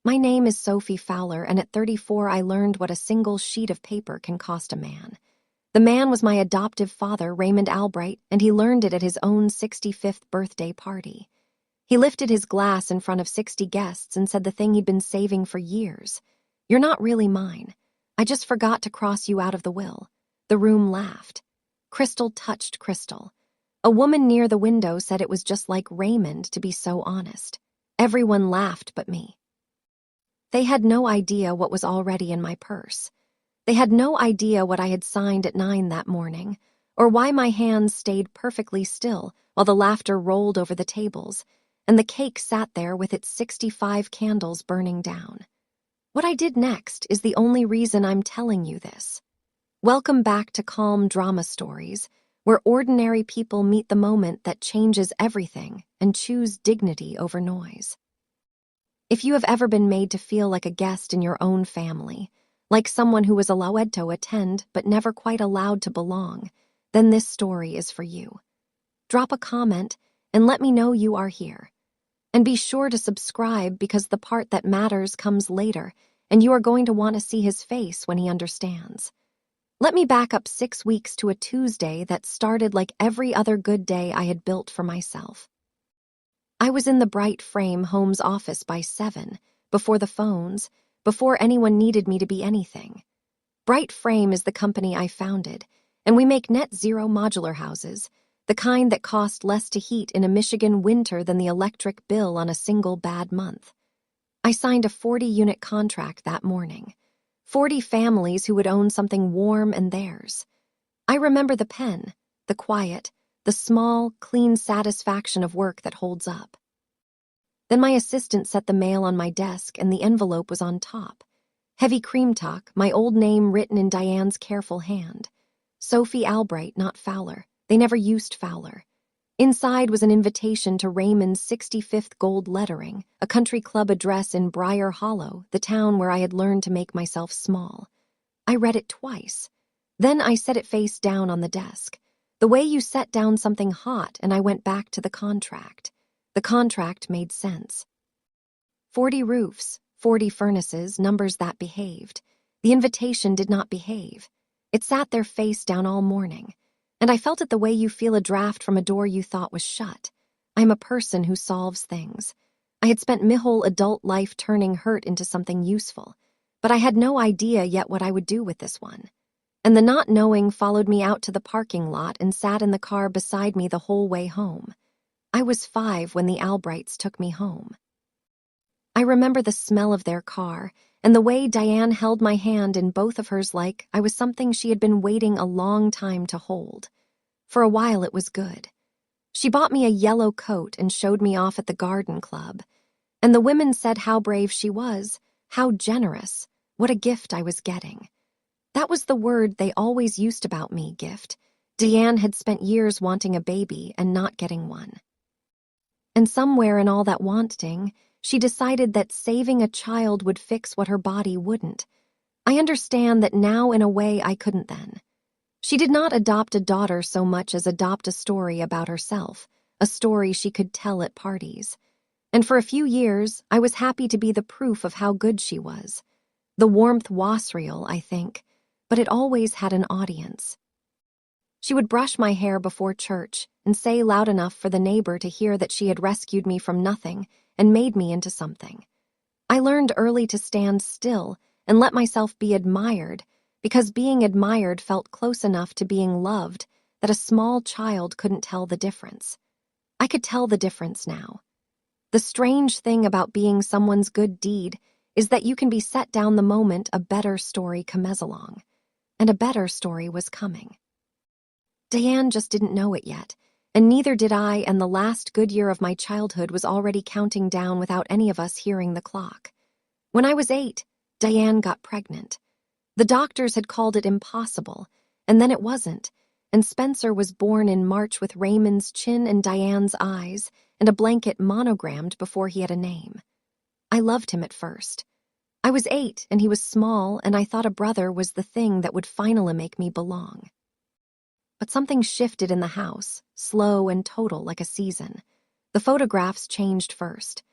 My name is Sophie Fowler, and at 34 I learned what a single sheet of paper can cost a man. The man was my adoptive father, Raymond Albright, and he learned it at his own 65th birthday party. He lifted his glass in front of 60 guests and said the thing he'd been saving for years. "You're not really mine. I just forgot to cross you out of the will." The room laughed. Crystal touched crystal. A woman near the window said it was just like Raymond to be so honest. Everyone laughed but me. They had no idea what was already in my purse. They had no idea what I had signed at 9 that morning, or why my hands stayed perfectly still while the laughter rolled over the tables, and the cake sat there with its 65 candles burning down. What I did next is the only reason I'm telling you this. Welcome back to Calm Drama Stories, where ordinary people meet the moment that changes everything and choose dignity over noise. If you have ever been made to feel like a guest in your own family, like someone who was allowed to attend but never quite allowed to belong, then this story is for you. Drop a comment and let me know you are here. And be sure to subscribe because the part that matters comes later, and you are going to want to see his face when he understands. Let me back up 6 weeks to a Tuesday that started like every other good day I had built for myself. I was in the Bright Frame Homes office by 7, before the phones, before anyone needed me to be anything. Bright Frame is the company I founded, and we make net zero modular houses, the kind that cost less to heat in a Michigan winter than the electric bill on a single bad month. I signed a 40-unit contract that morning. 40 families who would own something warm and theirs. I remember the pen, the quiet, the small, clean satisfaction of work that holds up. Then my assistant set the mail on my desk and the envelope was on top. Heavy cream talk, my old name written in Diane's careful hand. Sophie Albright, not Fowler. They never used Fowler. Inside was an invitation to Raymond's 65th gold lettering, a country club address in Briar Hollow, the town where I had learned to make myself small. I read it twice. Then I set it face down on the desk. The way you set down something hot, and I went back to the contract. The contract made sense. 40 roofs, 40 furnaces, numbers that behaved. The invitation did not behave. It sat there face down all morning, and I felt it the way you feel a draft from a door you thought was shut. I'm a person who solves things. I had spent my whole adult life turning hurt into something useful, but I had no idea yet what I would do with this one. And the not knowing followed me out to the parking lot and sat in the car beside me the whole way home. I was 5 when the Albrights took me home. I remember the smell of their car and the way Diane held my hand in both of hers like I was something she had been waiting a long time to hold. For a while it was good. She bought me a yellow coat and showed me off at the garden club. And the women said how brave she was, how generous, what a gift I was getting. That was the word they always used about me, gift. Diane had spent years wanting a baby and not getting one. And somewhere in all that wanting, she decided that saving a child would fix what her body wouldn't. I understand that now in a way I couldn't then. She did not adopt a daughter so much as adopt a story about herself, a story she could tell at parties. And for a few years, I was happy to be the proof of how good she was. The warmth was real, I think, but it always had an audience. She would brush my hair before church and say loud enough for the neighbor to hear that she had rescued me from nothing and made me into something. I learned early to stand still and let myself be admired, because being admired felt close enough to being loved that a small child couldn't tell the difference. I could tell the difference now. The strange thing about being someone's good deed is that you can be set down the moment a better story comes along. And a better story was coming. Diane just didn't know it yet, and neither did I, and the last good year of my childhood was already counting down without any of us hearing the clock. When I was 8, Diane got pregnant. The doctors had called it impossible, and then it wasn't, and Spencer was born in March with Raymond's chin and Diane's eyes and a blanket monogrammed before he had a name. I loved him at first. I was 8 and he was small, and I thought a brother was the thing that would finally make me belong. But something shifted in the house, slow and total like a season. The photographs changed first.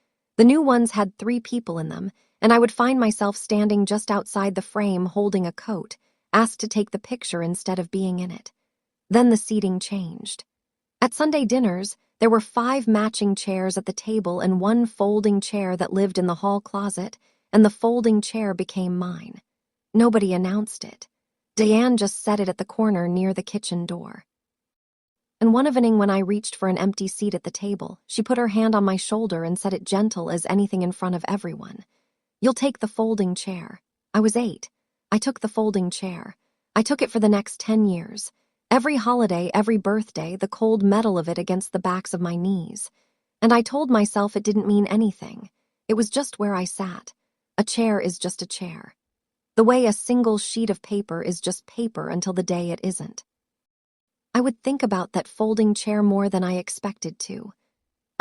The new ones had 3 people in them, and I would find myself standing just outside the frame holding a coat, asked to take the picture instead of being in it. Then the seating changed. At Sunday dinners, there were 5 matching chairs at the table and 1 folding chair that lived in the hall closet, and the folding chair became mine. Nobody announced it. Diane just set it at the corner near the kitchen door. And one evening when I reached for an empty seat at the table, she put her hand on my shoulder and said it gentle as anything in front of everyone. "You'll take the folding chair." I was 8. I took the folding chair. I took it for the next 10 years. Every holiday, every birthday, the cold metal of it against the backs of my knees. And I told myself it didn't mean anything. It was just where I sat. A chair is just a chair. The way a single sheet of paper is just paper until the day it isn't. I would think about that folding chair more than I expected to.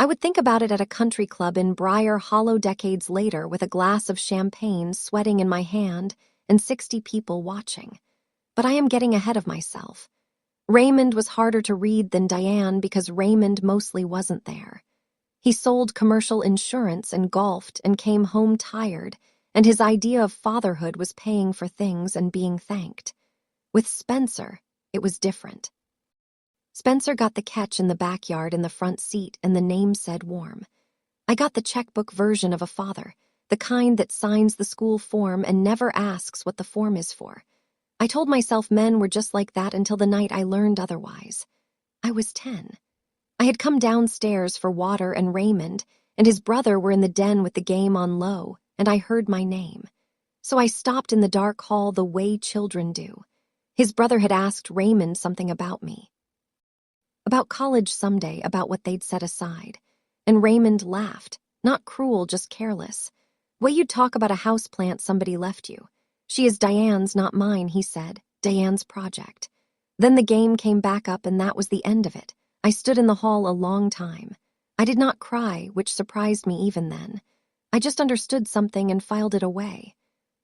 I would think about it at a country club in Briar Hollow decades later with a glass of champagne sweating in my hand and 60 people watching. But I am getting ahead of myself. Raymond was harder to read than Diane because Raymond mostly wasn't there. He sold commercial insurance and golfed and came home tired, and his idea of fatherhood was paying for things and being thanked. With Spencer, it was different. Spencer got the catch in the backyard in the front seat, and the name said warm. I got the checkbook version of a father, the kind that signs the school form and never asks what the form is for. I told myself men were just like that until the night I learned otherwise. I was 10. I had come downstairs for water and Raymond, and his brother were in the den with the game on low, and I heard my name. So I stopped in the dark hall the way children do. His brother had asked Raymond something about me. About college someday, about what they'd set aside. And Raymond laughed, not cruel, just careless. Way you'd talk about a houseplant somebody left you. She is Diane's, not mine, he said. Diane's project. Then the game came back up and that was the end of it. I stood in the hall a long time. I did not cry, which surprised me even then. I just understood something and filed it away.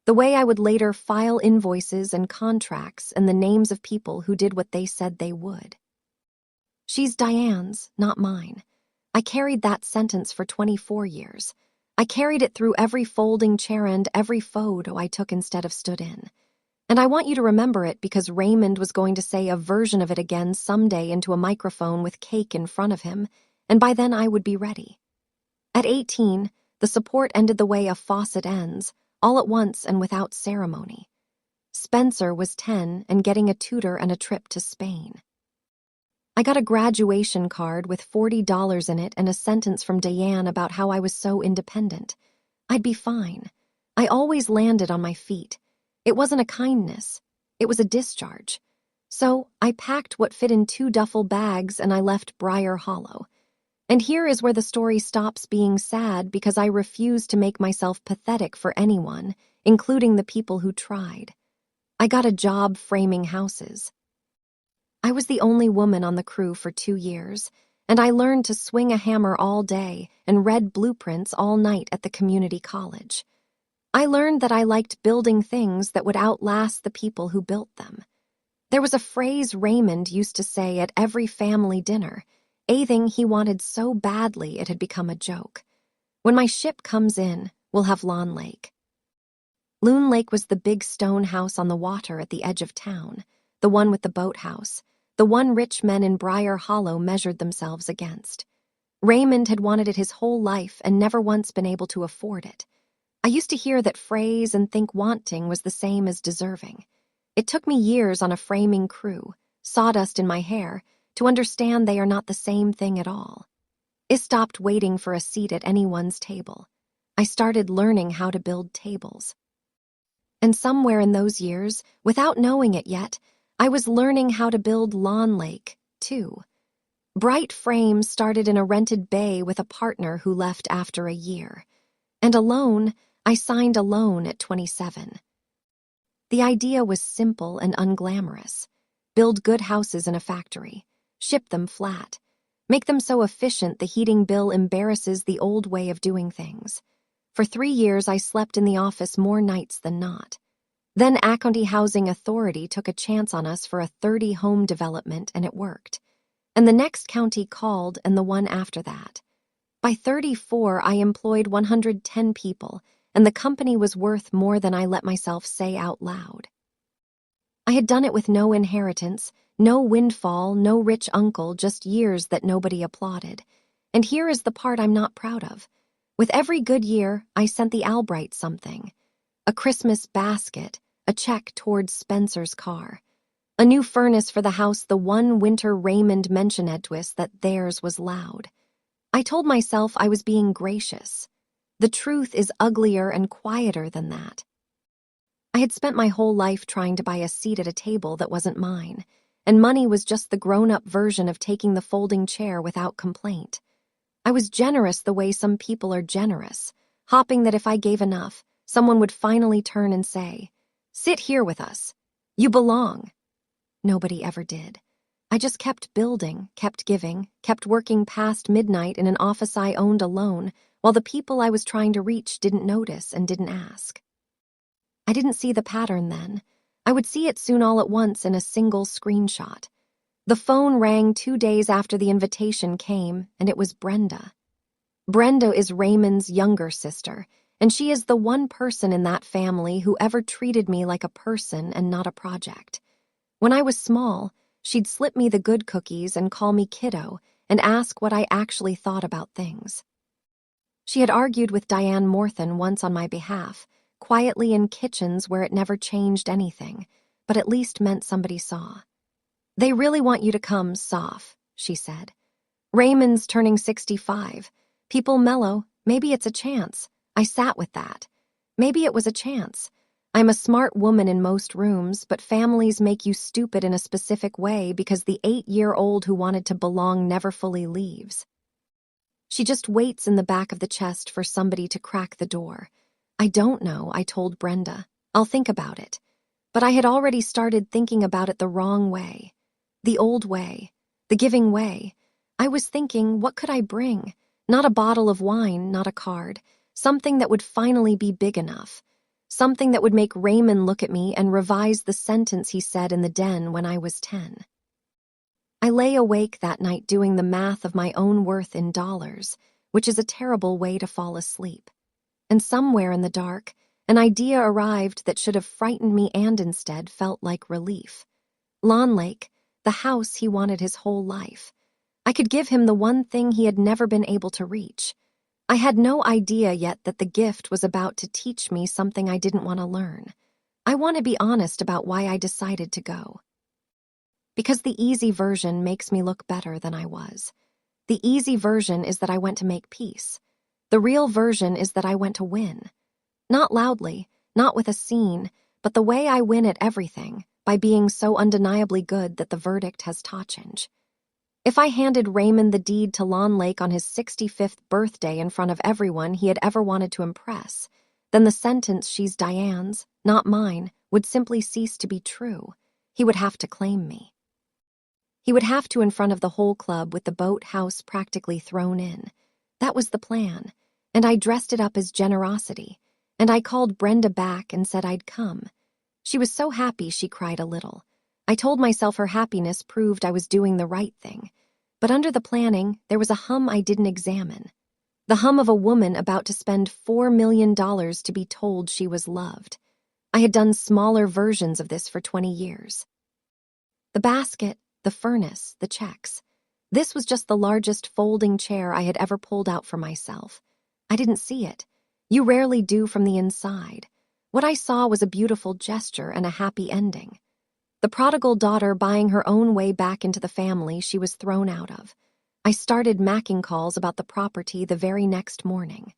The way I would later file invoices and contracts and the names of people who did what they said they would. She's Diane's, not mine. I carried that sentence for 24 years. I carried it through every folding chair and every photo I took instead of stood in. And I want you to remember it because Raymond was going to say a version of it again someday into a microphone with cake in front of him, and by then I would be ready. At 18, the support ended the way a faucet ends, all at once and without ceremony. Spencer was 10 and getting a tutor and a trip to Spain. I got a graduation card with $40 in it and a sentence from Diane about how I was so independent. I'd be fine. I always landed on my feet. It wasn't a kindness. It was a discharge. So I packed what fit in 2 duffel bags and I left Briar Hollow. And here is where the story stops being sad because I refused to make myself pathetic for anyone, including the people who tried. I got a job framing houses. I was the only woman on the crew for 2 years, and I learned to swing a hammer all day and read blueprints all night at the community college. I learned that I liked building things that would outlast the people who built them. There was a phrase Raymond used to say at every family dinner, a thing he wanted so badly it had become a joke. When my ship comes in, we'll have Lawn Lake. Loon Lake was the big stone house on the water at the edge of town, the one with the boathouse, the one rich men in Briar Hollow measured themselves against. Raymond had wanted it his whole life and never once been able to afford it. I used to hear that phrase and think wanting was the same as deserving. It took me years on a framing crew, sawdust in my hair, to understand they are not the same thing at all. I stopped waiting for a seat at anyone's table. I started learning how to build tables. And somewhere in those years, without knowing it yet, I was learning how to build Lawn Lake, too. Bright Frames started in a rented bay with a partner who left after a year. And alone, I signed a loan at 27. The idea was simple and unglamorous. Build good houses in a factory. Ship them flat. Make them so efficient the heating bill embarrasses the old way of doing things. For 3 years, I slept in the office more nights than not. Then County Housing Authority took a chance on us for a 30-home development, and it worked. And the next county called, and the one after that. By 34, I employed 110 people, and the company was worth more than I let myself say out loud. I had done it with no inheritance, no windfall, no rich uncle, just years that nobody applauded. And here is the part I'm not proud of. With every good year, I sent the Albright something. A Christmas basket, a check towards Spencer's car. A new furnace for the house, the one winter Raymond mentioned that theirs was loud. I told myself I was being gracious. The truth is uglier and quieter than that. I had spent my whole life trying to buy a seat at a table that wasn't mine, and money was just the grown-up version of taking the folding chair without complaint. I was generous the way some people are generous, hoping that if I gave enough, someone would finally turn and say, "Sit here with us. You belong." Nobody ever did. I just kept building, kept giving, kept working past midnight in an office I owned alone, while the people I was trying to reach didn't notice and didn't ask. I didn't see the pattern then. I would see it soon all at once in a single screenshot. The phone rang 2 days after the invitation came, and it was Brenda. Brenda is Raymond's younger sister, and she is the one person in that family who ever treated me like a person and not a project. When I was small, she'd slip me the good cookies and call me kiddo and ask what I actually thought about things. She had argued with Diane Morthan once on my behalf, quietly in kitchens where it never changed anything, but at least meant somebody saw. "They really want you to come, Soph," she said. "Raymond's turning 65. People mellow. Maybe it's a chance." I sat with that. Maybe it was a chance. I'm a smart woman in most rooms, but families make you stupid in a specific way because the 8-year-old who wanted to belong never fully leaves. She just waits in the back of the chest for somebody to crack the door. "I don't know," I told Brenda. "I'll think about it." But I had already started thinking about it the wrong way. The old way. The giving way. I was thinking, what could I bring? Not a bottle of wine, not a card. Something that would finally be big enough. Something that would make Raymond look at me and revise the sentence he said in the den when I was 10. I lay awake that night doing the math of my own worth in dollars, which is a terrible way to fall asleep. And somewhere in the dark, an idea arrived that should have frightened me and instead felt like relief. Lawn Lake, the house he wanted his whole life. I could give him the one thing he had never been able to reach. I had no idea yet that the gift was about to teach me something I didn't want to learn. I want to be honest about why I decided to go. Because the easy version makes me look better than I was. The easy version is that I went to make peace. The real version is that I went to win. Not loudly, not with a scene, but the way I win at everything, by being so undeniably good that the verdict has change. If I handed Raymond the deed to Lawn Lake on his 65th birthday in front of everyone he had ever wanted to impress, then the sentence, "She's Diane's, not mine," would simply cease to be true. He would have to claim me. He would have to in front of the whole club with the boathouse practically thrown in. That was the plan, and I dressed it up as generosity, and I called Brenda back and said I'd come. She was so happy she cried a little. I told myself her happiness proved I was doing the right thing. But under the planning, there was a hum I didn't examine. The hum of a woman about to spend $4 million to be told she was loved. I had done smaller versions of this for 20 years. The basket, the furnace, the checks. This was just the largest folding chair I had ever pulled out for myself. I didn't see it. You rarely do from the inside. What I saw was a beautiful gesture and a happy ending. The prodigal daughter buying her own way back into the family she was thrown out of. I started macking calls about the property the very next morning.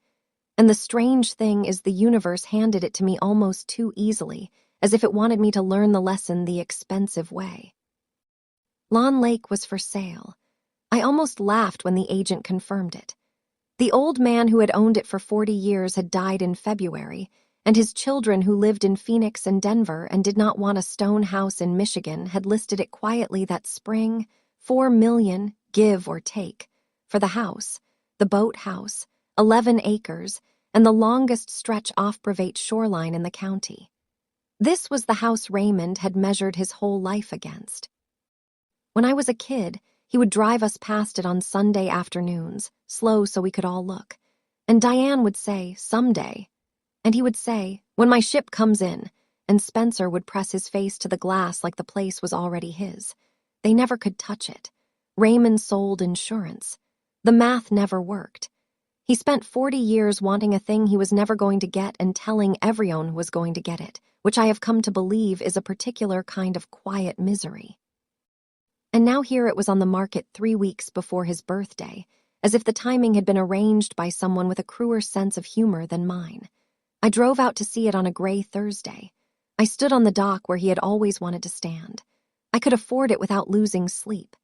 And the strange thing is the universe handed it to me almost too easily, as if it wanted me to learn the lesson the expensive way. Lawn Lake was for sale. I almost laughed when the agent confirmed it. The old man who had owned it for 40 years had died in February, and his children who lived in Phoenix and Denver and did not want a stone house in Michigan had listed it quietly that spring, $4 million, give or take, for the house, the boat house, 11 acres, and the longest stretch off Private shoreline in the county. This was the house Raymond had measured his whole life against. When I was a kid, He would drive us past it on Sunday afternoons, slow so we could all look. And Diane would say, "Someday." And he would say, "When my ship comes in," and Spencer would press his face to the glass like the place was already his. They never could touch it. Raymond sold insurance. The math never worked. He spent 40 years wanting a thing he was never going to get and telling everyone was going to get it, which I have come to believe is a particular kind of quiet misery. And now here it was on the market 3 weeks before his birthday, as if the timing had been arranged by someone with a cruel sense of humor than mine. I drove out to see it on a gray Thursday. I stood on the dock where he had always wanted to stand. I could afford it without losing sleep.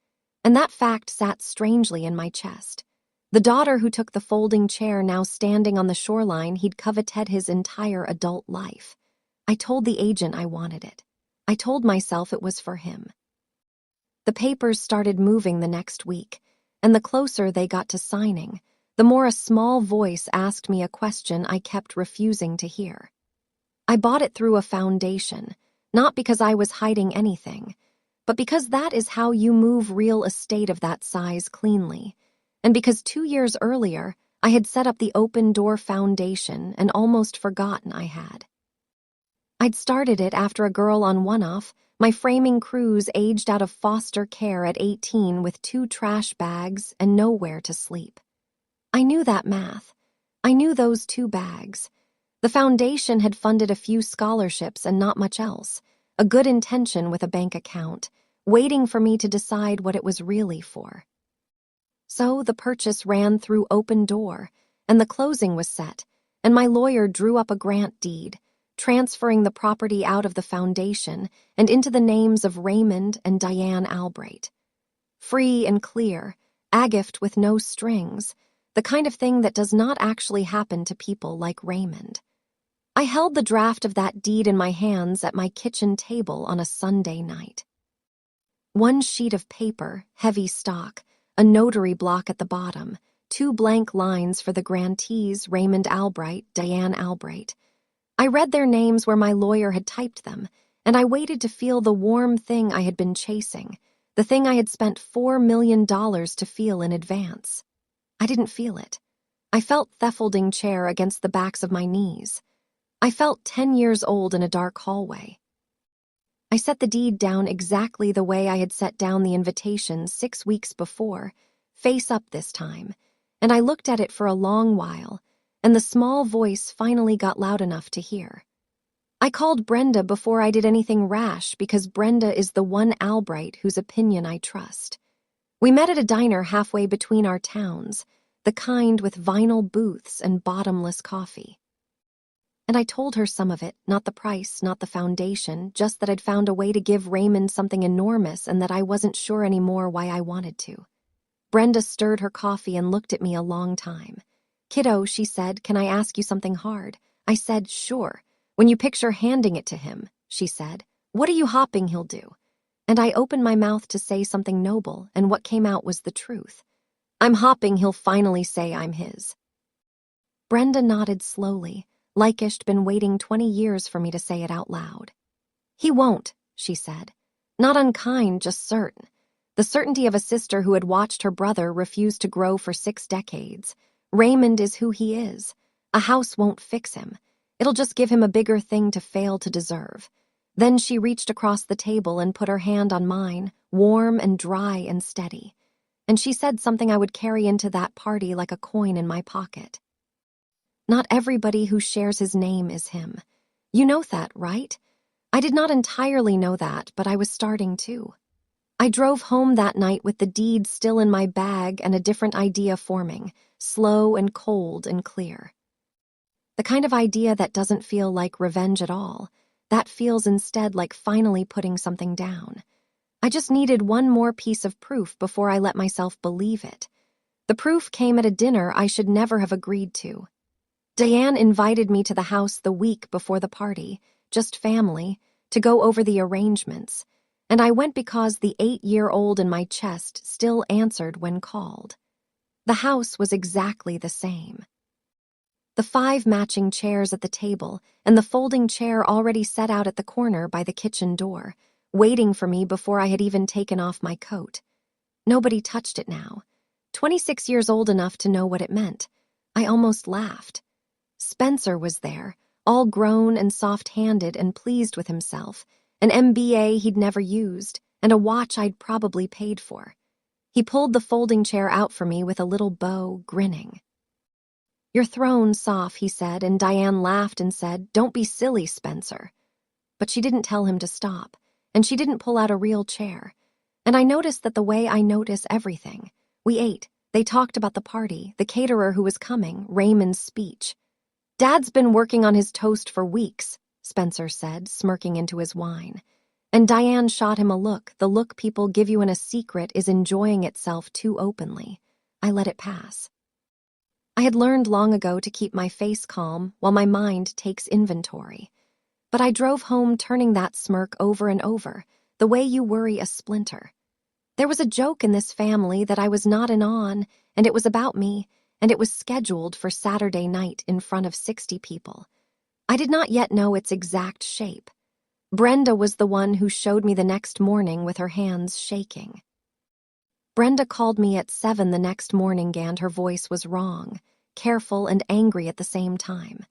And that fact sat strangely in my chest. The daughter who took the folding chair now standing on the shoreline he'd coveted his entire adult life. I told the agent I wanted it. I told myself it was for him. The papers started moving the next week, and the closer they got to signing, the more a small voice asked me a question I kept refusing to hear. I bought it through a foundation, not because I was hiding anything, but because that is how you move real estate of that size cleanly. And because 2 years earlier, I had set up the Open Door Foundation and almost forgotten I had. I'd started it after a girl on One-Off, my framing cruise aged out of foster care at 18 with 2 trash bags and nowhere to sleep. I knew that math. I knew those 2 bags. The foundation had funded a few scholarships and not much else, a good intention with a bank account, waiting for me to decide what it was really for. So the purchase ran through Open Door, and the closing was set, and my lawyer drew up a grant deed, transferring the property out of the foundation and into the names of Raymond and Diane Albright. Free and clear, a gift with no strings, the kind of thing that does not actually happen to people like Raymond. I held the draft of that deed in my hands at my kitchen table on a Sunday night. 1 sheet of paper, heavy stock, a notary block at the bottom, 2 blank lines for the grantees Raymond Albright, Diane Albright. I read their names where my lawyer had typed them, and I waited to feel the warm thing I had been chasing, the thing I had spent $4 million to feel in advance. I didn't feel it. I felt the folding chair against the backs of my knees. I felt 10 years old in a dark hallway. I set the deed down exactly the way I had set down the invitation 6 weeks before, face up this time, and I looked at it for a long while, and the small voice finally got loud enough to hear. I called Brenda before I did anything rash because Brenda is the one Albright whose opinion I trust. We met at a diner halfway between our towns, the kind with vinyl booths and bottomless coffee. And I told her some of it, not the price, not the foundation, just that I'd found a way to give Raymond something enormous and that I wasn't sure anymore why I wanted to. Brenda stirred her coffee and looked at me a long time. "Kiddo," she said, "can I ask you something hard?" I said, "Sure. When you picture handing it to him," she said, "what are you hoping he'll do?" And I opened my mouth to say something noble, and what came out was the truth. "I'm hoping he'll finally say I'm his." Brenda nodded slowly, like she'd been waiting 20 years for me to say it out loud. "He won't," she said. "Not unkind, just certain. The certainty of a sister who had watched her brother refuse to grow for 6 decades. Raymond is who he is. A house won't fix him. It'll just give him a bigger thing to fail to deserve." Then she reached across the table and put her hand on mine, warm and dry and steady. And she said something I would carry into that party like a coin in my pocket. "Not everybody who shares his name is him. You know that, right?" I did not entirely know that, but I was starting to. I drove home that night with the deed still in my bag and a different idea forming, slow and cold and clear. The kind of idea that doesn't feel like revenge at all, that feels instead like finally putting something down. I just needed one more piece of proof before I let myself believe it. The proof came at a dinner I should never have agreed to. Diane invited me to the house the week before the party, just family, to go over the arrangements, and I went because the 8-year-old in my chest still answered when called. The house was exactly the same. The 5 matching chairs at the table and the folding chair already set out at the corner by the kitchen door, waiting for me before I had even taken off my coat. Nobody touched it now. 26 years old enough to know what it meant. I almost laughed. Spencer was there, all grown and soft-handed and pleased with himself, an MBA he'd never used, and a watch I'd probably paid for. He pulled the folding chair out for me with a little bow, grinning. "You're thrown, Soph," he said, and Diane laughed and said, "Don't be silly, Spencer." But she didn't tell him to stop, and she didn't pull out a real chair. And I noticed that the way I notice everything. We ate. They talked about the party, the caterer who was coming, Raymond's speech. "Dad's been working on his toast for weeks," Spencer said, smirking into his wine. And Diane shot him a look. The look people give you in a secret is enjoying itself too openly. I let it pass. I had learned long ago to keep my face calm while my mind takes inventory. But I drove home turning that smirk over and over, the way you worry a splinter. There was a joke in this family that I was not in on, and it was about me, and it was scheduled for Saturday night in front of 60 people. I did not yet know its exact shape. Brenda was the one who showed me the next morning with her hands shaking. Brenda called me at 7 the next morning, and her voice was wrong, careful and angry at the same time.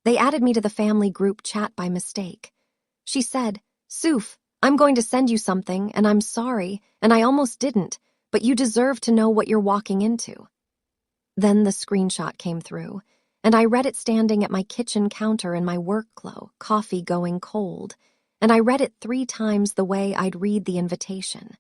They added me to the family group chat by mistake. She said, "Soph, I'm going to send you something, and I'm sorry, and I almost didn't, but you deserve to know what you're walking into." Then the screenshot came through, and I read it standing at my kitchen counter in my work glow, coffee going cold, and I read it 3 times the way I'd read the invitation.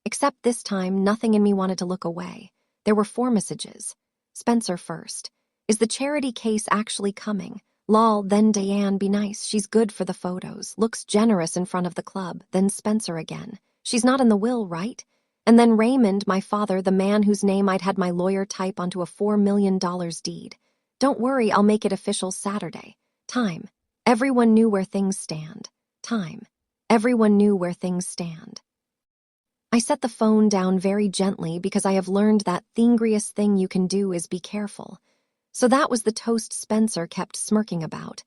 Except this time, nothing in me wanted to look away. There were 4 messages. Spencer first. "Is the charity case actually coming? Lol, then Diane, be nice, she's good for the photos, looks generous in front of the club." Then Spencer again. "She's not in the will, right?" And then Raymond, my father, the man whose name I'd had my lawyer type onto a $4 million deed. "Don't worry, I'll make it official Saturday. Time. Everyone knew where things stand. Time. Everyone knew where things stand." I set the phone down very gently because I have learned that thingriest thing you can do is be careful. So that was the toast Spencer kept smirking about.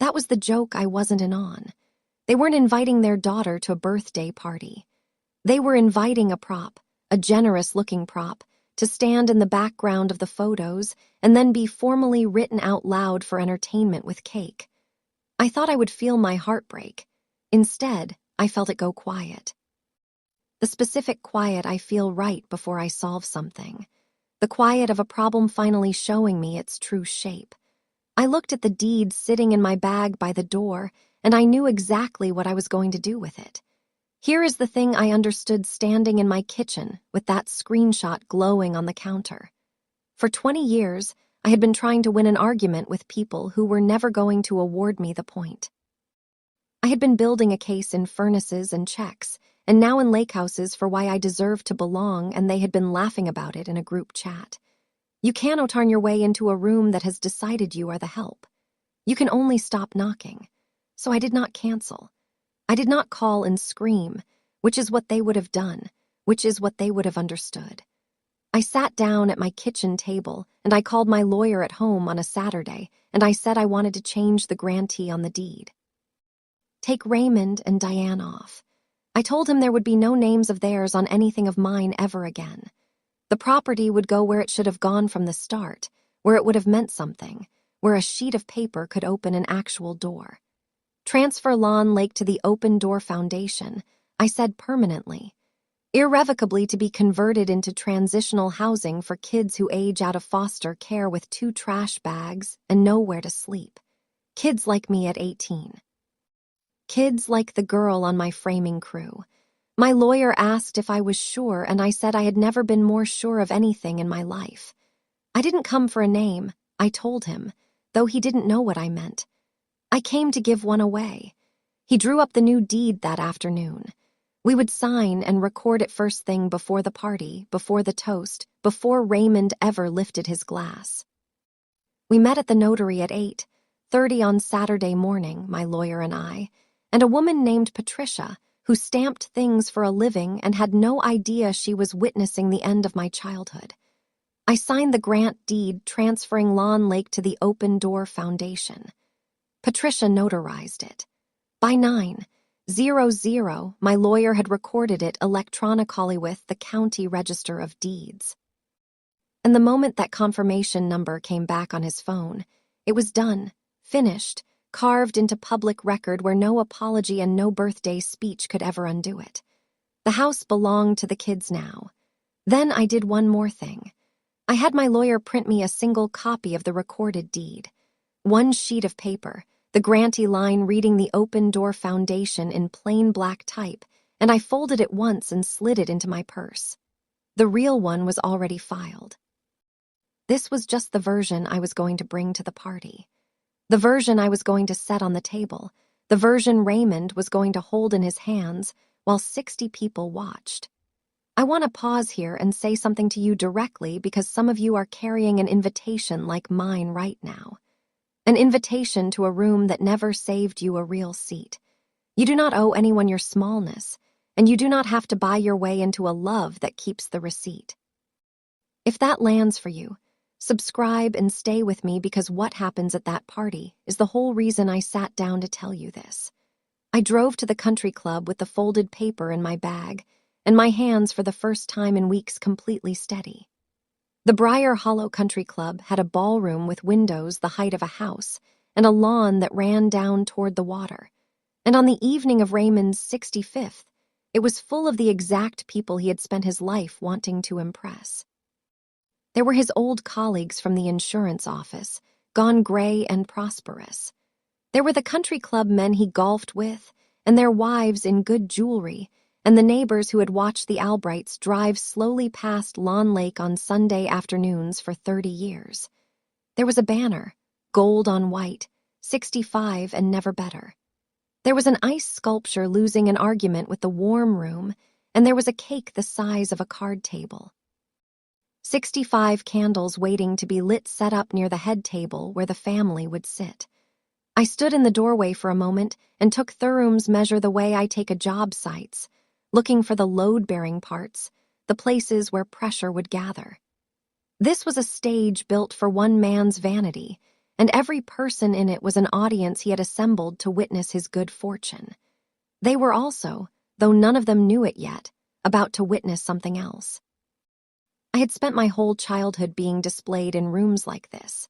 That was the joke I wasn't in on. They weren't inviting their daughter to a birthday party. They were inviting a prop, a generous-looking prop, to stand in the background of the photos and then be formally written out loud for entertainment with cake. I thought I would feel my heart break. Instead, I felt it go quiet. The specific quiet I feel right before I solve something. The quiet of a problem finally showing me its true shape. I looked at the deed sitting in my bag by the door, and I knew exactly what I was going to do with it. Here is the thing I understood standing in my kitchen with that screenshot glowing on the counter. For 20 years, I had been trying to win an argument with people who were never going to award me the point. I had been building a case in furnaces and checks, and now in lake houses for why I deserved to belong, and they had been laughing about it in a group chat. You cannot turn your way into a room that has decided you are the help. You can only stop knocking. So I did not cancel. I did not call and scream, which is what they would have done, which is what they would have understood. I sat down at my kitchen table, and I called my lawyer at home on a Saturday, and I said I wanted to change the grantee on the deed. Take Raymond and Diane off. I told him there would be no names of theirs on anything of mine ever again. The property would go where it should have gone from the start, where it would have meant something, where a sheet of paper could open an actual door. Transfer Lawn Lake to the Open Door Foundation, I said permanently. Irrevocably to be converted into transitional housing for kids who age out of foster care with 2 trash bags and nowhere to sleep. Kids like me at 18. Kids like the girl on my framing crew. My lawyer asked if I was sure, and I said I had never been more sure of anything in my life. I didn't come for a name, I told him, though he didn't know what I meant. I came to give one away. He drew up the new deed that afternoon. We would sign and record it first thing before the party, before the toast, before Raymond ever lifted his glass. We met at the notary at 8:30 on Saturday morning, my lawyer and I, and a woman named Patricia, who stamped things for a living and had no idea she was witnessing the end of my childhood. I signed the grant deed transferring Lawn Lake to the Open Door Foundation. Patricia notarized it. By 9, 00, my lawyer had recorded it electronically with the County Register of Deeds. And the moment that confirmation number came back on his phone, it was done, finished, carved into public record where no apology and no birthday speech could ever undo it. The house belonged to the kids now. Then I did one more thing. I had my lawyer print me a single copy of the recorded deed. One sheet of paper, the grantee line reading the Open Door Foundation in plain black type, and I folded it once and slid it into my purse. The real one was already filed. This was just the version I was going to bring to the party. The version I was going to set on the table. The version Raymond was going to hold in his hands while 60 people watched. I want to pause here and say something to you directly because some of you are carrying an invitation like mine right now. An invitation to a room that never saved you a real seat. You do not owe anyone your smallness, and you do not have to buy your way into a love that keeps the receipt. If that lands for you, subscribe and stay with me because what happens at that party is the whole reason I sat down to tell you this. I drove to the country club with the folded paper in my bag, and my hands for the first time in weeks completely steady. The Briar Hollow Country Club had a ballroom with windows the height of a house and a lawn that ran down toward the water. And on the evening of Raymond's 65th, it was full of the exact people he had spent his life wanting to impress. There were his old colleagues from the insurance office, gone gray and prosperous. There were the country club men he golfed with, and their wives in good jewelry, and the neighbors who had watched the Albrights drive slowly past Lawn Lake on Sunday afternoons for 30 years. There was a banner, gold on white, 65 and never better. There was an ice sculpture losing an argument with the warm room, and there was a cake the size of a card table. 65 candles waiting to be lit set up near the head table where the family would sit. I stood in the doorway for a moment and took Thurum's measure the way I take a job sites, looking for the load-bearing parts, the places where pressure would gather. This was a stage built for one man's vanity, and every person in it was an audience he had assembled to witness his good fortune. They were also, though none of them knew it yet, about to witness something else. I had spent my whole childhood being displayed in rooms like this.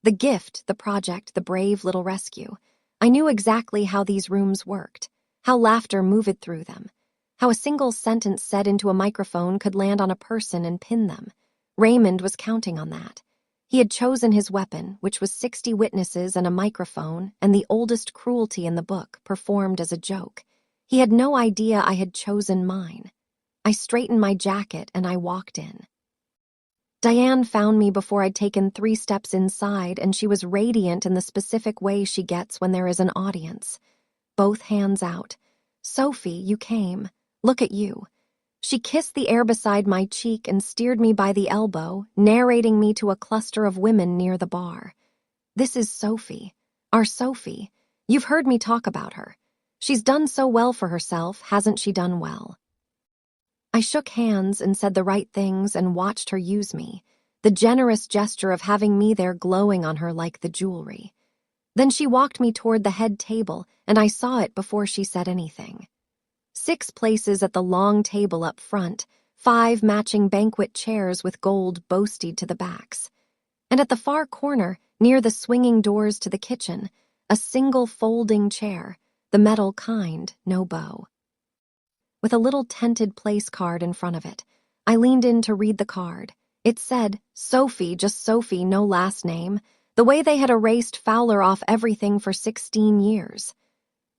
The gift, the project, the brave little rescue. I knew exactly how these rooms worked, how laughter moved through them, how a single sentence said into a microphone could land on a person and pin them. Raymond was counting on that. He had chosen his weapon, which was 60 witnesses and a microphone, and the oldest cruelty in the book, performed as a joke. He had no idea I had chosen mine. I straightened my jacket and I walked in. Diane found me before I'd taken 3 steps inside, and she was radiant in the specific way she gets when there is an audience. Both hands out. "Sophie, you came. Look at you." She kissed the air beside my cheek and steered me by the elbow, narrating me to a cluster of women near the bar. "This is Sophie. Our Sophie. You've heard me talk about her. She's done so well for herself, hasn't she done well?" I shook hands and said the right things and watched her use me, the generous gesture of having me there glowing on her like the jewelry. Then she walked me toward the head table, and I saw it before she said anything. 6 places at the long table up front, 5 matching banquet chairs with gold boasted to the backs. And at the far corner, near the swinging doors to the kitchen, a single folding chair, the metal kind, no bow. With a little tented place card in front of it, I leaned in to read the card. It said, Sophie, just Sophie, no last name, the way they had erased Fowler off everything for 16 years.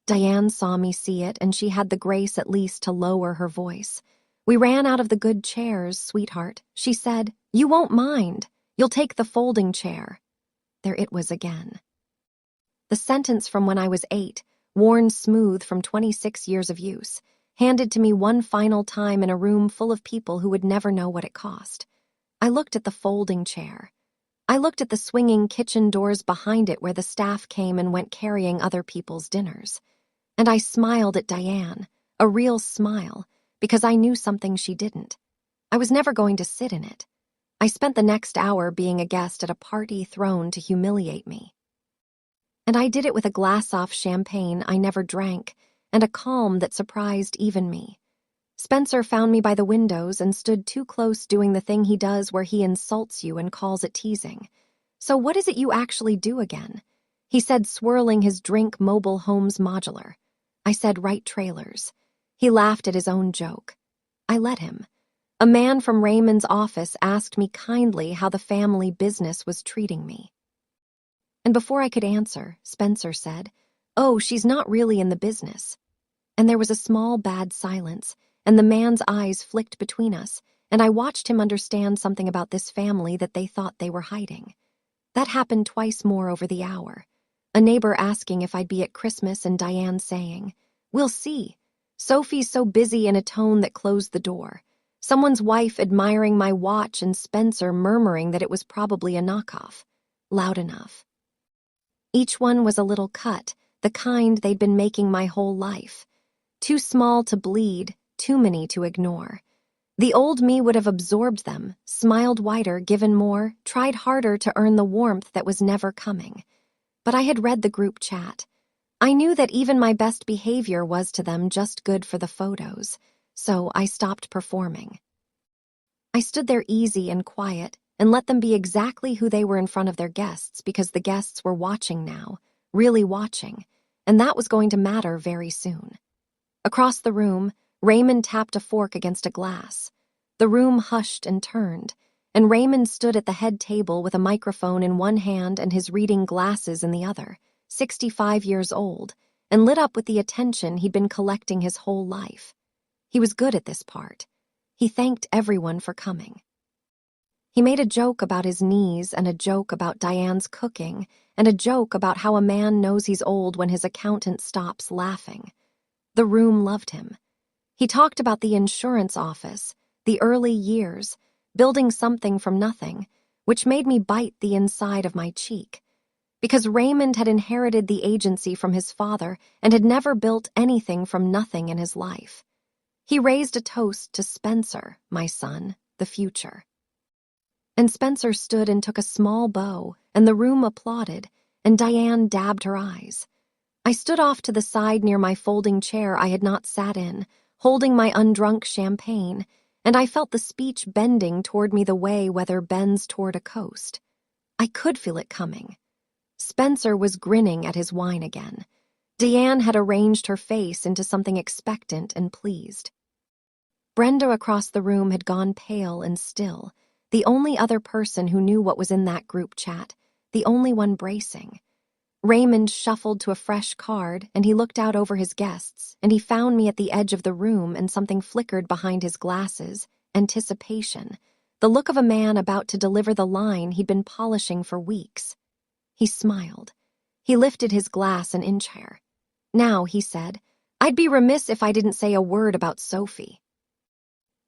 Diane saw me see it, and she had the grace at least to lower her voice. "We ran out of the good chairs, sweetheart," she said. "You won't mind. You'll take the folding chair." There it was again. The sentence from when I was 8, worn smooth from 26 years of use, handed to me one final time in a room full of people who would never know what it cost. I looked at the folding chair. I looked at the swinging kitchen doors behind it where the staff came and went carrying other people's dinners. And I smiled at Diane, a real smile, because I knew something she didn't. I was never going to sit in it. I spent the next hour being a guest at a party thrown to humiliate me. And I did it with a glass off champagne I never drank, and a calm that surprised even me. Spencer found me by the windows and stood too close, doing the thing he does where he insults you and calls it teasing. "So what is it you actually do again?" he said, swirling his drink. "Mobile homes modular." I said, "Right, trailers." He laughed at his own joke. I let him. A man from Raymond's office asked me kindly how the family business was treating me. And before I could answer, Spencer said, "Oh, she's not really in the business." And there was a small, bad silence, and the man's eyes flicked between us, and I watched him understand something about this family that they thought they were hiding. That happened twice more over the hour. A neighbor asking if I'd be at Christmas and Diane saying, "We'll see." Sophie's so busy, in a tone that closed the door. Someone's wife admiring my watch and Spencer murmuring that it was probably a knockoff. Loud enough. Each one was a little cut, the kind they'd been making my whole life. Too small to bleed, too many to ignore. The old me would have absorbed them, smiled wider, given more, tried harder to earn the warmth that was never coming. But I had read the group chat. I knew that even my best behavior was to them just good for the photos, so I stopped performing. I stood there easy and quiet and let them be exactly who they were in front of their guests, because the guests were watching now, really watching, and that was going to matter very soon. Across the room, Raymond tapped a fork against a glass. The room hushed and turned, and Raymond stood at the head table with a microphone in one hand and his reading glasses in the other, 65 years old, and lit up with the attention he'd been collecting his whole life. He was good at this part. He thanked everyone for coming. He made a joke about his knees and a joke about Diane's cooking and a joke about how a man knows he's old when his accountant stops laughing. The room loved him. He talked about the insurance office, the early years, building something from nothing, which made me bite the inside of my cheek. Because Raymond had inherited the agency from his father and had never built anything from nothing in his life. He raised a toast to Spencer, my son, the future. And Spencer stood and took a small bow, and the room applauded, and Diane dabbed her eyes. I stood off to the side near my folding chair I had not sat in, holding my undrunk champagne, and I felt the speech bending toward me the way weather bends toward a coast. I could feel it coming. Spencer was grinning at his wine again. Diane had arranged her face into something expectant and pleased. Brenda across the room had gone pale and still, the only other person who knew what was in that group chat, the only one bracing. Raymond shuffled to a fresh card, and he looked out over his guests, and he found me at the edge of the room, and something flickered behind his glasses. Anticipation. The look of a man about to deliver the line he'd been polishing for weeks. He smiled. He lifted his glass an inch higher. "Now," he said, "I'd be remiss if I didn't say a word about Sophie."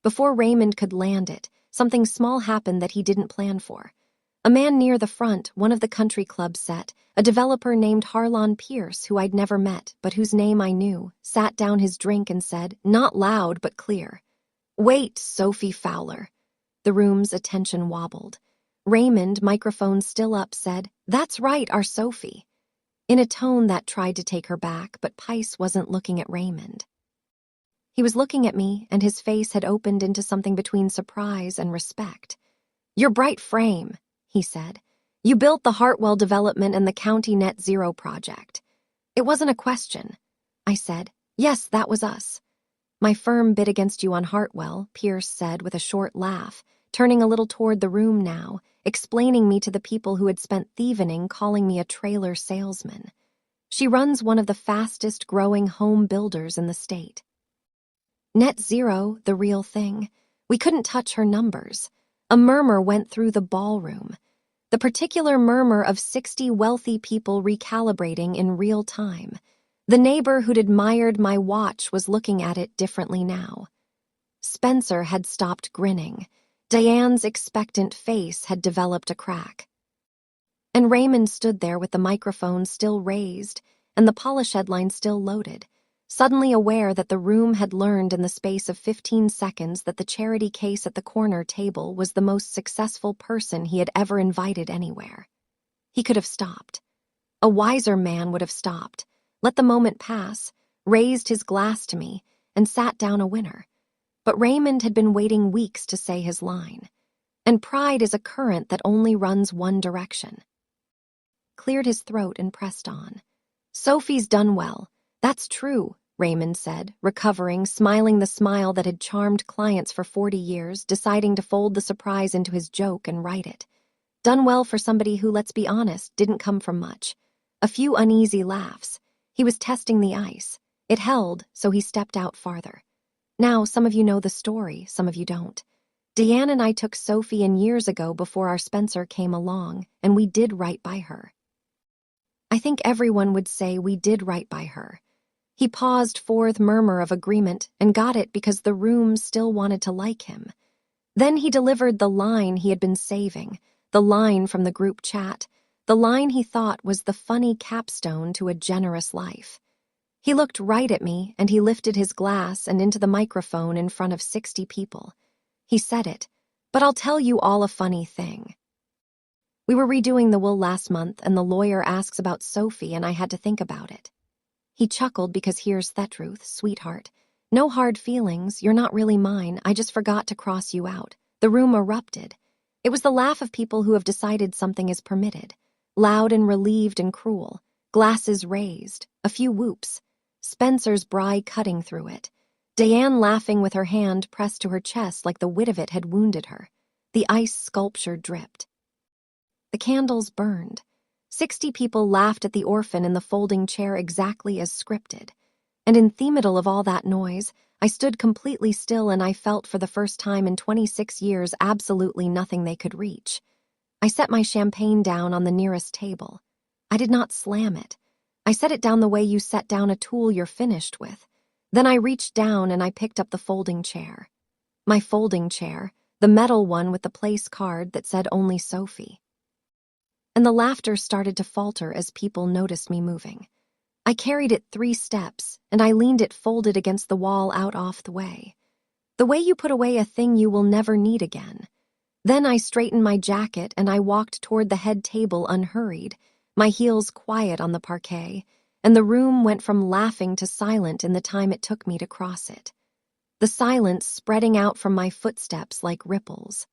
Before Raymond could land it, something small happened that he didn't plan for. A man near the front, one of the country club set, a developer named Harlon Pierce, who I'd never met, but whose name I knew, sat down his drink and said, not loud but clear, "Wait, Sophie Fowler." The room's attention wobbled. Raymond, microphone still up, said, "That's right, our Sophie," in a tone that tried to take her back, but Pice wasn't looking at Raymond. He was looking at me, and his face had opened into something between surprise and respect. "Your bright frame," he said. "You built the Hartwell development and the county net zero project." "It wasn't a question," I said. "Yes, that was us." "My firm bid against you on Hartwell," Pierce said with a short laugh, turning a little toward the room now, explaining me to the people who had spent the evening calling me a trailer salesman. "She runs one of the fastest growing home builders in the state. Net zero, the real thing. We couldn't touch her numbers." A murmur went through the ballroom. The particular murmur of 60 wealthy people recalibrating in real time. The neighbor who'd admired my watch was looking at it differently now. Spencer had stopped grinning. Diane's expectant face had developed a crack. And Raymond stood there with the microphone still raised and the polish headline still loaded, suddenly aware that the room had learned in the space of 15 seconds that the charity case at the corner table was the most successful person he had ever invited anywhere. He could have stopped. A wiser man would have stopped, let the moment pass, raised his glass to me, and sat down a winner. But Raymond had been waiting weeks to say his line. And pride is a current that only runs one direction. Cleared his throat and pressed on. Sophie's done well. That's true, Raymond said, recovering, smiling the smile that had charmed clients for 40 years, deciding to fold the surprise into his joke and write it. Done well for somebody who, let's be honest, didn't come from much. A few uneasy laughs. He was testing the ice. It held, so he stepped out farther. Now, some of you know the story, some of you don't. Deanne and I took Sophie in years ago before our Spencer came along, and we did right by her. I think everyone would say we did right by her. He paused, forth murmur of agreement, and got it because the room still wanted to like him. Then he delivered the line he had been saving, the line from the group chat, the line he thought was the funny capstone to a generous life. He looked right at me, and he lifted his glass and into the microphone in front of 60 people. He said it, but I'll tell you all a funny thing. We were redoing the will last month, and the lawyer asks about Sophie, and I had to think about it. He chuckled because here's the truth, sweetheart. No hard feelings, you're not really mine, I just forgot to cross you out. The room erupted. It was the laugh of people who have decided something is permitted. Loud and relieved and cruel. Glasses raised. A few whoops. Spencer's bri cutting through it. Diane laughing with her hand pressed to her chest like the wit of it had wounded her. The ice sculpture dripped. The candles burned. 60 people laughed at the orphan in the folding chair exactly as scripted. And in the middle of all that noise, I stood completely still and I felt for the first time in 26 years absolutely nothing they could reach. I set my champagne down on the nearest table. I did not slam it. I set it down the way you set down a tool you're finished with. Then I reached down and I picked up the folding chair. My folding chair, the metal one with the place card that said only Sophie. And the laughter started to falter as people noticed me moving. I carried it 3 steps, and I leaned it folded against the wall out off the way. The way you put away a thing you will never need again. Then I straightened my jacket and I walked toward the head table unhurried, my heels quiet on the parquet, and the room went from laughing to silent in the time it took me to cross it. The silence spreading out from my footsteps like ripples.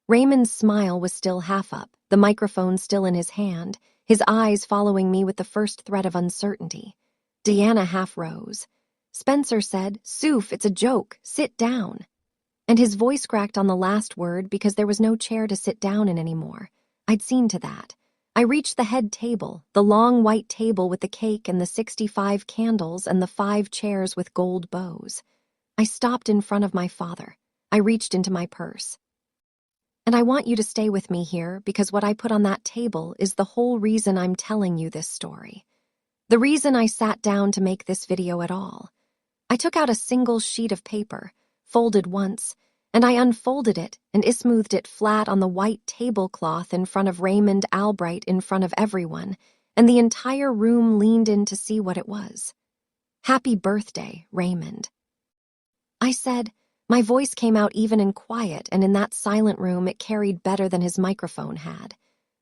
Raymond's smile was still half up, the microphone still in his hand, his eyes following me with the first threat of uncertainty. Deanna half rose. Spencer said, "Soph, it's a joke, sit down." And his voice cracked on the last word because there was no chair to sit down in anymore. I'd seen to that. I reached the head table, the long white table with the cake and the 65 candles and the 5 chairs with gold bows. I stopped in front of my father. I reached into my purse. And I want you to stay with me here because what I put on that table is the whole reason I'm telling you this story. The reason I sat down to make this video at all. I took out a single sheet of paper, folded once, and I unfolded it and smoothed it flat on the white tablecloth in front of Raymond Albright in front of everyone, and the entire room leaned in to see what it was. "Happy birthday, Raymond." I said. My voice came out even and quiet, and in that silent room it carried better than his microphone had.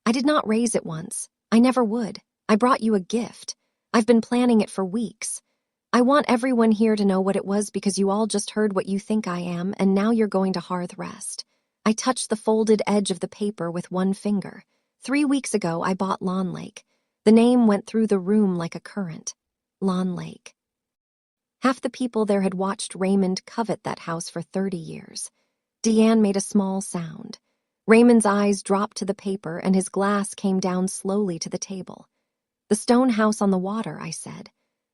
I did not raise it once. I never would. I brought you a gift. I've been planning it for weeks. I want everyone here to know what it was because you all just heard what you think I am, and now you're going to hearth rest. I touched the folded edge of the paper with one finger. 3 weeks ago, I bought Lawn Lake. The name went through the room like a current. Lawn Lake. Half the people there had watched Raymond covet that house for 30 years. Deanne made a small sound. Raymond's eyes dropped to the paper, and his glass came down slowly to the table. "The stone house on the water," I said.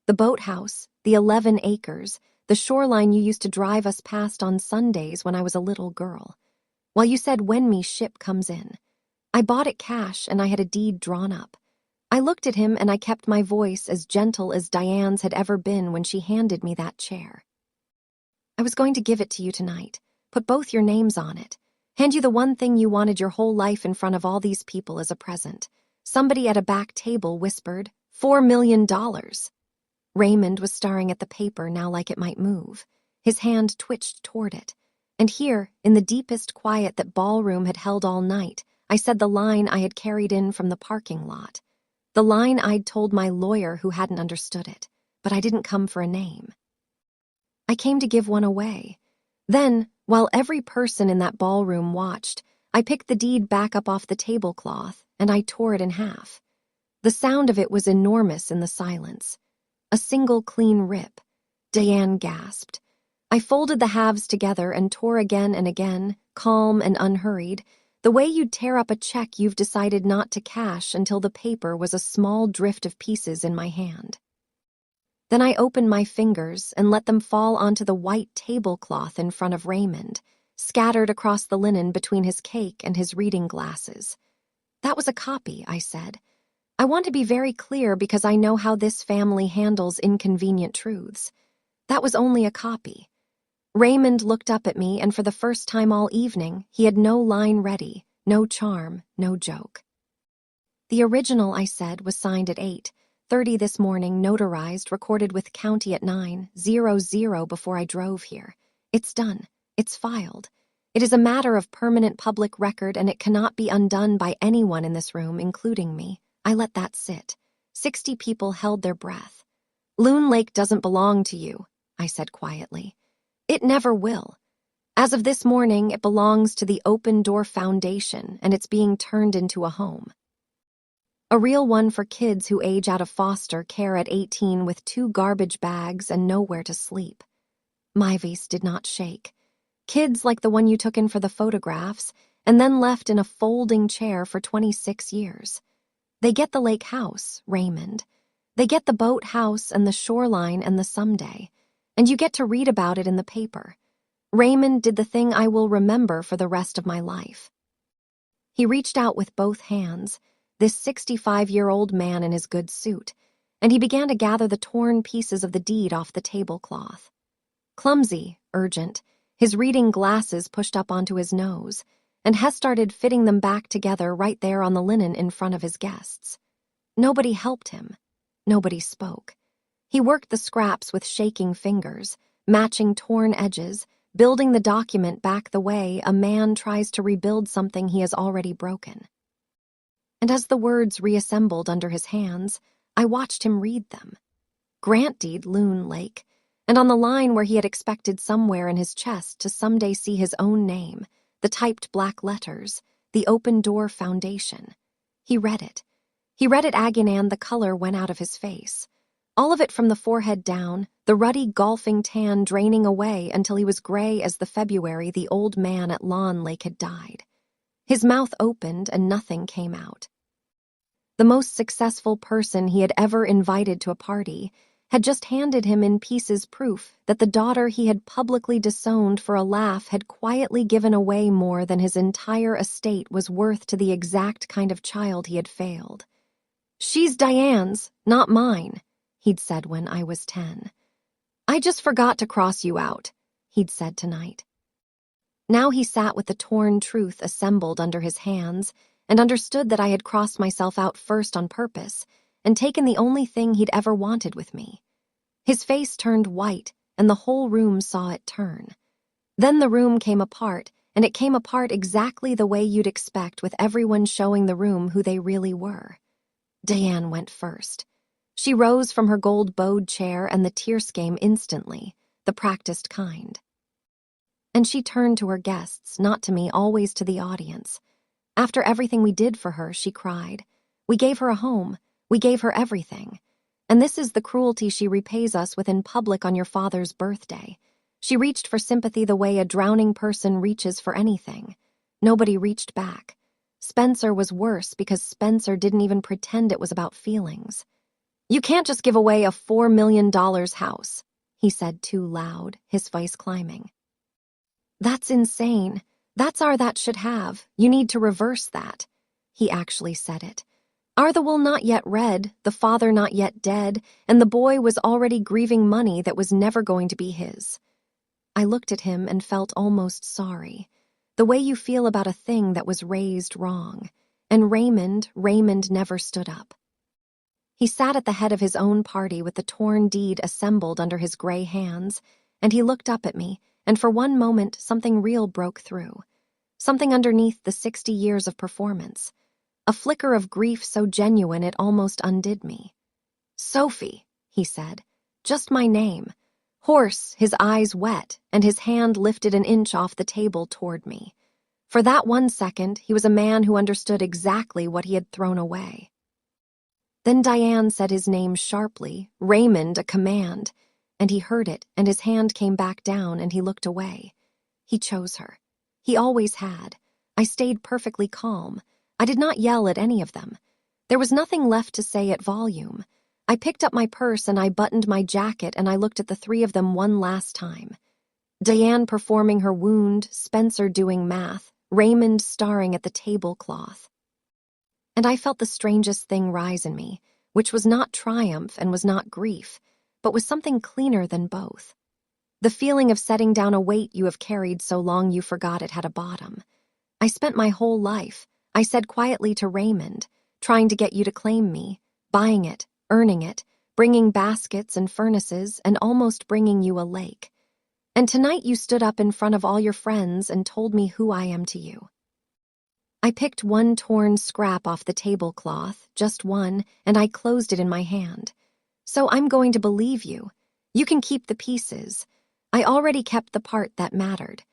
"The boathouse, the 11 acres, the shoreline you used to drive us past on Sundays when I was a little girl. Well, you said when me ship comes in. I bought it cash and I had a deed drawn up. I looked at him and I kept my voice as gentle as Diane's had ever been when she handed me that chair. I was going to give it to you tonight, put both your names on it, hand you the one thing you wanted your whole life in front of all these people as a present. Somebody at a back table whispered, $4 million. Raymond was staring at the paper now like it might move. His hand twitched toward it. And here, in the deepest quiet that ballroom had held all night, I said the line I had carried in from the parking lot. The line I'd told my lawyer who hadn't understood it. but I didn't come for a name. I came to give one away. Then, while every person in that ballroom watched, I picked the deed back up off the tablecloth and I tore it in half. The sound of it was enormous in the silence. A single clean rip. Diane gasped. I folded the halves together and tore again and again, calm and unhurried, the way you'd tear up a check you've decided not to cash until the paper was a small drift of pieces in my hand. Then I opened my fingers and let them fall onto the white tablecloth in front of Raymond, scattered across the linen between his cake and his reading glasses. That was a copy, I said. I want to be very clear because I know how this family handles inconvenient truths. That was only a copy. Raymond looked up at me, and for the first time all evening, he had no line ready, no charm, no joke. The original, I said, was signed at 8:30 this morning, notarized, recorded with county at 9:00 before I drove here. It's done. It's filed. It is a matter of permanent public record, and it cannot be undone by anyone in this room, including me. I let that sit. 60 people held their breath. Loon Lake doesn't belong to you, I said quietly. It never will. As of this morning, it belongs to the Open Door Foundation, and it's being turned into a home. A real one for kids who age out of foster care at 18 with 2 garbage bags and nowhere to sleep. My voice did not shake. Kids like the one you took in for the photographs and then left in a folding chair for 26 years. They get the lake house, Raymond. They get the boat house and the shoreline and the someday. And you get to read about it in the paper. Raymond did the thing I will remember for the rest of my life. He reached out with both hands, this 65-year-old man in his good suit, and he began to gather the torn pieces of the deed off the tablecloth. Clumsy, urgent, his reading glasses pushed up onto his nose, and Hess started fitting them back together right there on the linen in front of his guests. Nobody helped him. Nobody spoke. He worked the scraps with shaking fingers, matching torn edges, building the document back the way a man tries to rebuild something he has already broken. And as the words reassembled under his hands, I watched him read them. Grant deed Loon Lake, and on the line where he had expected somewhere in his chest to someday see his own name, the typed black letters, the Open Door Foundation. He read it. He read it again, and the color went out of his face. All of it from the forehead down, the ruddy golfing tan draining away until he was gray as the February the old man at Lawn Lake had died. His mouth opened and nothing came out. The most successful person he had ever invited to a party had just handed him in pieces proof that the daughter he had publicly disowned for a laugh had quietly given away more than his entire estate was worth to the exact kind of child he had failed. "She's Diane's, not mine," he'd said when I was 10. "I just forgot to cross you out," he'd said tonight. Now he sat with the torn truth assembled under his hands and understood that I had crossed myself out first on purpose and taken the only thing he'd ever wanted with me. His face turned white, and the whole room saw it turn. Then the room came apart, and it came apart exactly the way you'd expect, with everyone showing the room who they really were. Diane went first. She rose from her gold-bowed chair, and the tears came instantly, the practiced kind. And she turned to her guests, not to me, always to the audience. After everything we did for her, she cried. We gave her a home. We gave her everything. And this is the cruelty she repays us with in public on your father's birthday. She reached for sympathy the way a drowning person reaches for anything. Nobody reached back. Spencer was worse because Spencer didn't even pretend it was about feelings. "You can't just give away a $4 million house," he said too loud, his voice climbing. "That's insane. That's our that should have. You need to reverse that." He actually said it. Are the will not yet read, the father not yet dead, and the boy was already grieving money that was never going to be his. I looked at him and felt almost sorry, the way you feel about a thing that was raised wrong. And Raymond never stood up. He sat at the head of his own party with the torn deed assembled under his gray hands, and he looked up at me, and for one moment something real broke through. Something underneath the 60 years of performance. A flicker of grief so genuine it almost undid me. "Sophie," he said, Just my name. Horse, his eyes wet, and his hand lifted an inch off the table toward me. For that 1 second, he was a man who understood exactly what he had thrown away. Then Diane said his name sharply, Raymond, a command, and he heard it, and his hand came back down, and he looked away. He chose her. He always had. I stayed perfectly calm. I did not yell at any of them. There was nothing left to say at volume. I picked up my purse and I buttoned my jacket and I looked at the three of them one last time. Diane performing her wound, Spencer doing math, Raymond staring at the tablecloth. And I felt the strangest thing rise in me, which was not triumph and was not grief, but was something cleaner than both. The feeling of setting down a weight you have carried so long you forgot it had a bottom. I spent my whole life, I said quietly to Raymond, trying to get you to claim me, buying it, earning it, bringing baskets and furnaces, and almost bringing you a lake. And tonight you stood up in front of all your friends and told me who I am to you. I picked one torn scrap off the tablecloth, just one, and I closed it in my hand. So I'm going to believe you. You can keep the pieces. I already kept the part that mattered.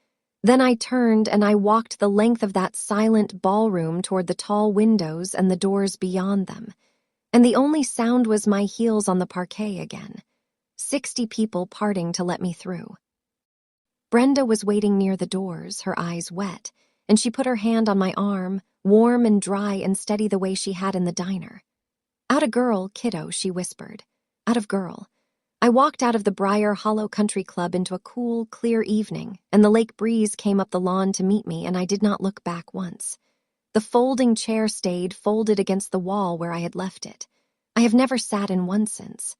Then I turned and I walked the length of that silent ballroom toward the tall windows and the doors beyond them. And the only sound was my heels on the parquet again. 60 people parting to let me through. Brenda was waiting near the doors, her eyes wet, and she put her hand on my arm, warm and dry and steady the way she had in the diner. "Atta girl, kiddo," she whispered. "Atta girl." I walked out of the Briar Hollow Country Club into a cool, clear evening, and the lake breeze came up the lawn to meet me, and I did not look back once. The folding chair stayed folded against the wall where I had left it. I have never sat in one since.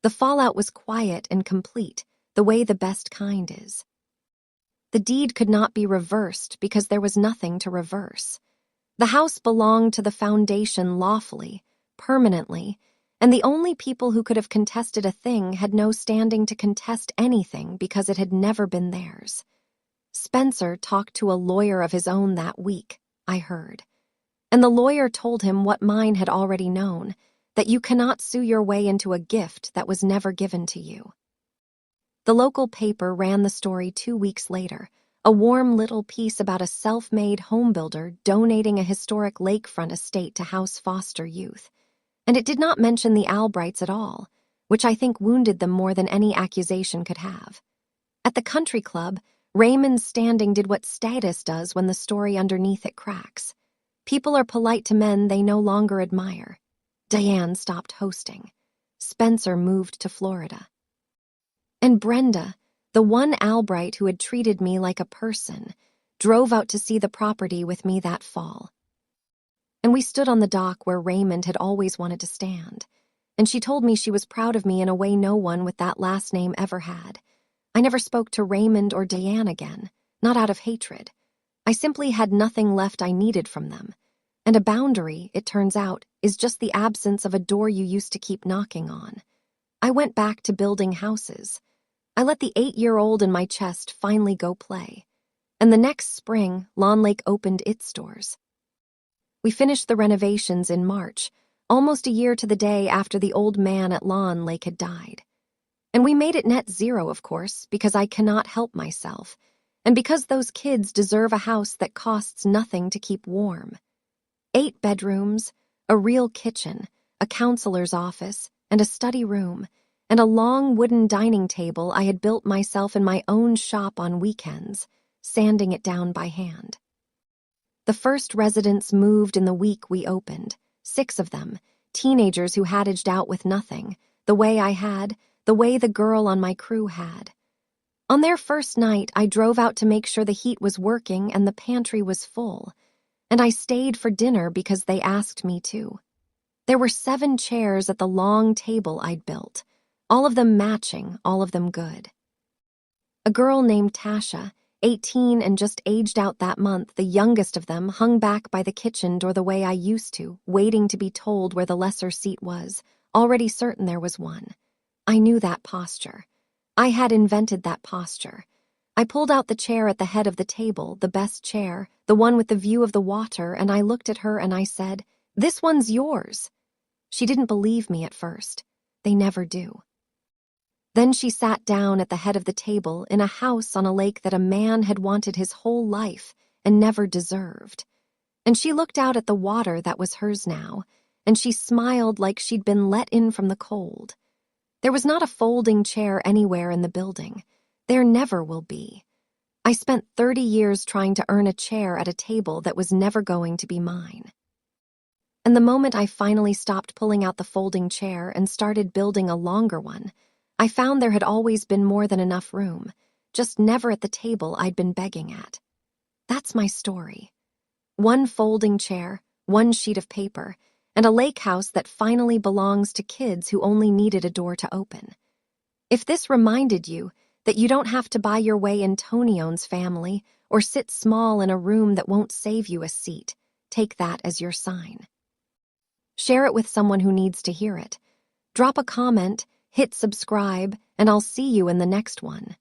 The fallout was quiet and complete, the way the best kind is. The deed could not be reversed because there was nothing to reverse. The house belonged to the foundation lawfully, permanently, and the only people who could have contested a thing had no standing to contest anything because it had never been theirs. Spencer talked to a lawyer of his own that week, I heard. And the lawyer told him what mine had already known, that you cannot sue your way into a gift that was never given to you. The local paper ran the story 2 weeks later, a warm little piece about a self-made homebuilder donating a historic lakefront estate to house foster youth. And it did not mention the Albrights at all, which I think wounded them more than any accusation could have. At the country club, Raymond's standing did what status does when the story underneath it cracks. People are polite to men they no longer admire. Diane stopped hosting. Spencer moved to Florida. And Brenda, the one Albright who had treated me like a person, drove out to see the property with me that fall. And we stood on the dock where Raymond had always wanted to stand. And she told me she was proud of me in a way no one with that last name ever had. I never spoke to Raymond or Diane again, not out of hatred. I simply had nothing left I needed from them. And a boundary, it turns out, is just the absence of a door you used to keep knocking on. I went back to building houses. I let the 8-year-old in my chest finally go play. And the next spring, Lawn Lake opened its doors. We finished the renovations in March, almost a year to the day after the old man at Lawn Lake had died. And we made it net zero, of course, because I cannot help myself, and because those kids deserve a house that costs nothing to keep warm. 8 bedrooms, a real kitchen, a counselor's office, and a study room, and a long wooden dining table I had built myself in my own shop on weekends, sanding it down by hand. The first residents moved in the week we opened, 6 of them, teenagers who had aged out with nothing, the way I had, the way the girl on my crew had. On their first night, I drove out to make sure the heat was working and the pantry was full, and I stayed for dinner because they asked me to. There were 7 chairs at the long table I'd built, all of them matching, all of them good. A girl named Tasha, 18 and just aged out that month, the youngest of them, hung back by the kitchen door the way I used to, waiting to be told where the lesser seat was, already certain there was one. I knew that posture. I had invented that posture. I pulled out the chair at the head of the table, the best chair, the one with the view of the water, and I looked at her and I said, "This one's yours." She didn't believe me at first. They never do. Then she sat down at the head of the table in a house on a lake that a man had wanted his whole life and never deserved. And she looked out at the water that was hers now, and she smiled like she'd been let in from the cold. There was not a folding chair anywhere in the building. There never will be. I spent 30 years trying to earn a chair at a table that was never going to be mine. And the moment I finally stopped pulling out the folding chair and started building a longer one, I found there had always been more than enough room, just never at the table I'd been begging at. That's my story. One folding chair, one sheet of paper, and a lake house that finally belongs to kids who only needed a door to open. If this reminded you that you don't have to buy your way in Tonio's family or sit small in a room that won't save you a seat, take that as your sign. Share it with someone who needs to hear it. Drop a comment, hit subscribe, and I'll see you in the next one.